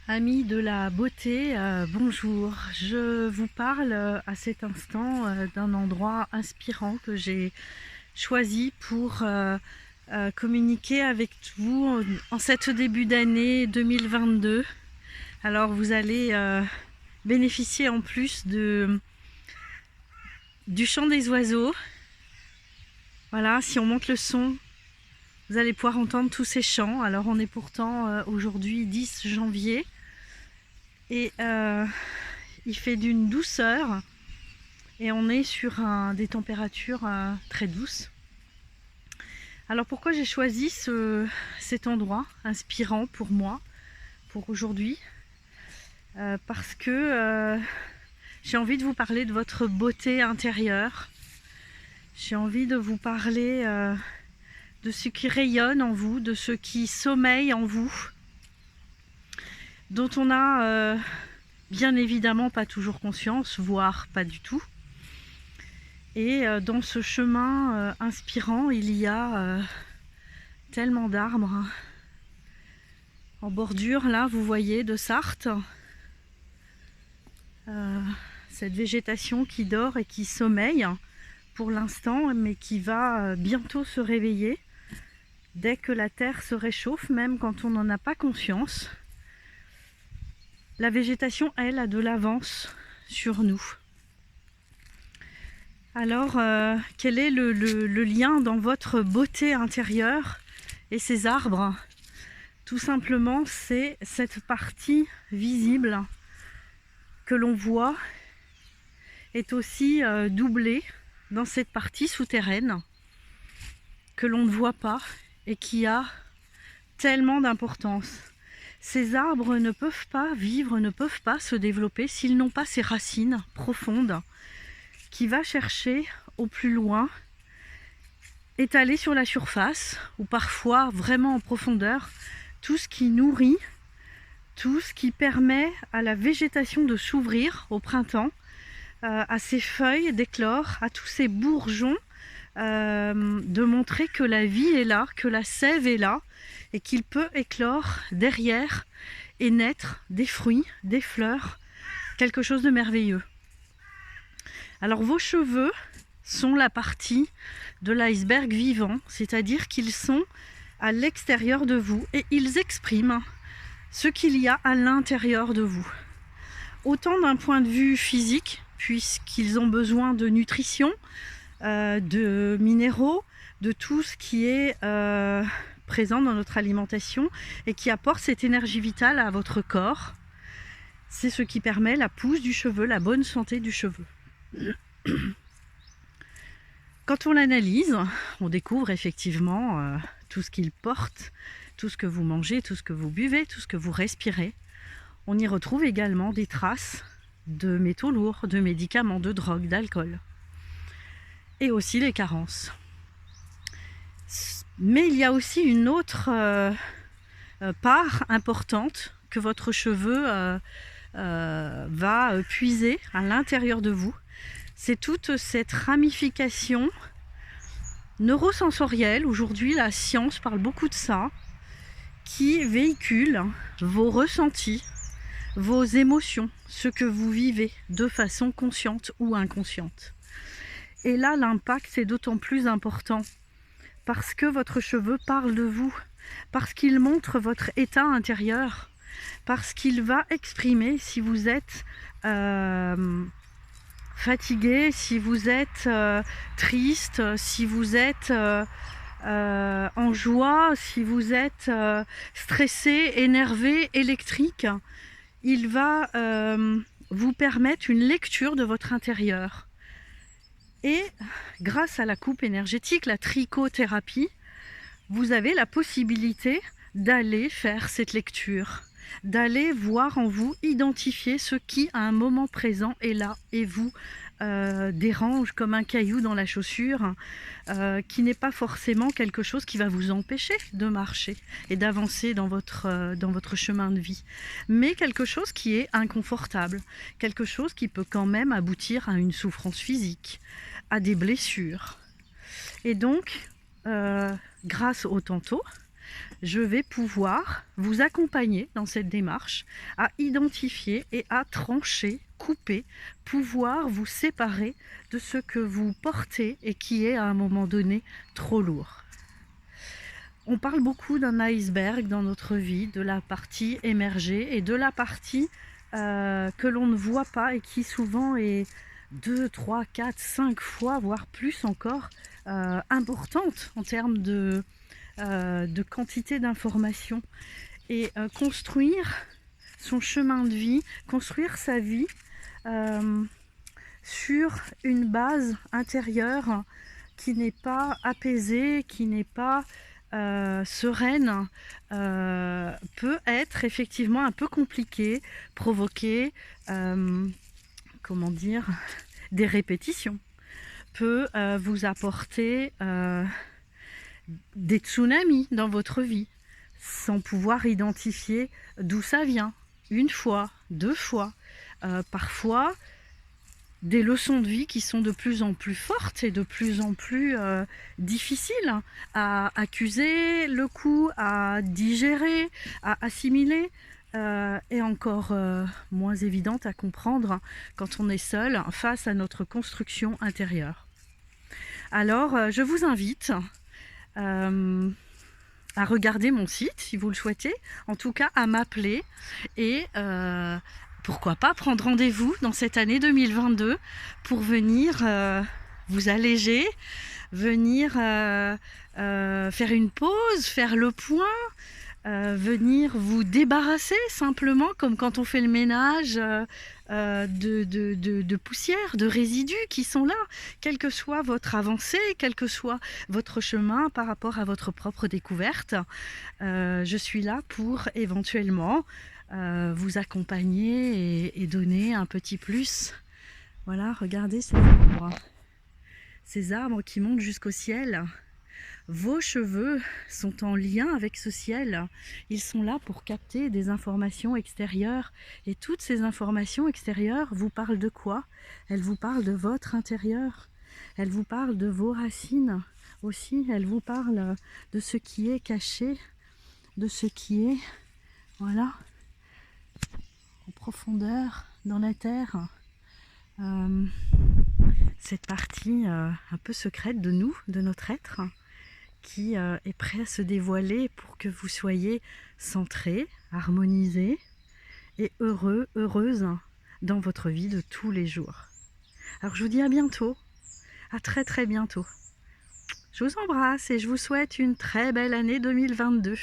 Amis de la beauté, bonjour. Je vous parle à cet instant d'un endroit inspirant que j'ai choisi pour communiquer avec vous en cette début d'année 2022. Alors vous allez bénéficier en plus du chant des oiseaux. Voilà, si on monte le son, vous allez pouvoir entendre tous ces chants. Alors on est pourtant aujourd'hui 10 janvier. Et il fait d'une douceur et on est sur des températures très douces. Alors pourquoi j'ai choisi cet endroit inspirant pour moi, pour aujourd'hui? Parce que j'ai envie de vous parler de votre beauté intérieure. J'ai envie de vous parler de ce qui rayonne en vous, de ce qui sommeille en vous, dont on a bien évidemment pas toujours conscience, voire pas du tout. Et dans ce chemin inspirant, il y a tellement d'arbres. En bordure, là, vous voyez, de Sarthe. Cette végétation qui dort et qui sommeille pour l'instant, mais qui va bientôt se réveiller dès que la terre se réchauffe, même quand on n'en a pas conscience. La végétation, elle, a de l'avance sur nous. Alors, quel est le lien dans votre beauté intérieure et ces arbres? Tout simplement, c'est cette partie visible que l'on voit est aussi doublée dans cette partie souterraine que l'on ne voit pas et qui a tellement d'importance. Ces arbres ne peuvent pas vivre, ne peuvent pas se développer s'ils n'ont pas ces racines profondes qui va chercher au plus loin, étalées sur la surface ou parfois vraiment en profondeur, tout ce qui nourrit, tout ce qui permet à la végétation de s'ouvrir au printemps, à ses feuilles d'éclore, à tous ces bourgeons, de montrer que la vie est là, que la sève est là, et qu'il peut éclore derrière et naître des fruits, des fleurs, quelque chose de merveilleux. Alors vos cheveux sont la partie de l'iceberg vivant, c'est-à-dire qu'ils sont à l'extérieur de vous et ils expriment ce qu'il y a à l'intérieur de vous. Autant d'un point de vue physique, puisqu'ils ont besoin de nutrition, de minéraux, de tout ce qui est présent dans notre alimentation et qui apporte cette énergie vitale à votre corps. C'est ce qui permet la pousse du cheveu, la bonne santé du cheveu. Quand on l'analyse, on découvre effectivement tout ce qu'il porte, tout ce que vous mangez, tout ce que vous buvez, tout ce que vous respirez. On y retrouve également des traces de métaux lourds, de médicaments, de drogue, d'alcool. Et aussi les carences. Mais il y a aussi une autre part importante que votre cheveu va puiser à l'intérieur de vous. C'est toute cette ramification neurosensorielle. Aujourd'hui, la science parle beaucoup de ça, qui véhicule vos ressentis, vos émotions, ce que vous vivez de façon consciente ou inconsciente. Et là, l'impact est d'autant plus important parce que votre cheveu parle de vous, parce qu'il montre votre état intérieur, parce qu'il va exprimer si vous êtes fatigué, si vous êtes triste, si vous êtes en joie, si vous êtes stressé, énervé, électrique. Il va vous permettre une lecture de votre intérieur. Et grâce à la coupe énergétique, la trichothérapie, vous avez la possibilité d'aller faire cette lecture, d'aller voir en vous, identifier ce qui à un moment présent est là et vous dérange comme un caillou dans la chaussure, qui n'est pas forcément quelque chose qui va vous empêcher de marcher et d'avancer dans votre chemin de vie, mais quelque chose qui est inconfortable, quelque chose qui peut quand même aboutir à une souffrance physique, à des blessures. Et donc, grâce au Tanto, je vais pouvoir vous accompagner dans cette démarche à identifier et à trancher, couper, pouvoir vous séparer de ce que vous portez et qui est à un moment donné trop lourd. On parle beaucoup d'un iceberg dans notre vie, de la partie émergée et de la partie que l'on ne voit pas et qui souvent est 2, 3, 4, 5 fois, voire plus encore, importante en termes de quantité d'informations. Et construire son chemin de vie, construire sa vie sur une base intérieure qui n'est pas apaisée, qui n'est pas sereine, peut être effectivement un peu compliqué, provoquer comment dire, des répétitions, peut vous apporter des tsunamis dans votre vie sans pouvoir identifier d'où ça vient, une fois, deux fois, parfois des leçons de vie qui sont de plus en plus fortes et de plus en plus difficiles à accuser le coup, à digérer, à assimiler, et encore moins évidentes à comprendre quand on est seul face à notre construction intérieure. Alors, je vous invite à regarder mon site si vous le souhaitez, en tout cas à m'appeler et pourquoi pas prendre rendez-vous dans cette année 2022 pour venir vous alléger, venir faire une pause, faire le point, venir vous débarrasser simplement comme quand on fait le ménage de poussière, de résidus qui sont là, quelle que soit votre avancée, quel que soit votre chemin par rapport à votre propre découverte. Je suis là pour éventuellement vous accompagner et donner un petit plus. Voilà, regardez ces arbres qui montent jusqu'au ciel. Vos cheveux sont en lien avec ce ciel. Ils sont là pour capter des informations extérieures. Et toutes ces informations extérieures vous parlent de quoi? Elles vous parlent de votre intérieur. Elles vous parlent de vos racines aussi. Elles vous parlent de ce qui est caché, de ce qui est, voilà, en profondeur, dans la terre. Cette partie un peu secrète de nous, de notre être, qui est prêt à se dévoiler pour que vous soyez centrés, harmonisés et heureux, heureuses dans votre vie de tous les jours. Alors je vous dis à bientôt, à très très bientôt. Je vous embrasse et je vous souhaite une très belle année 2022.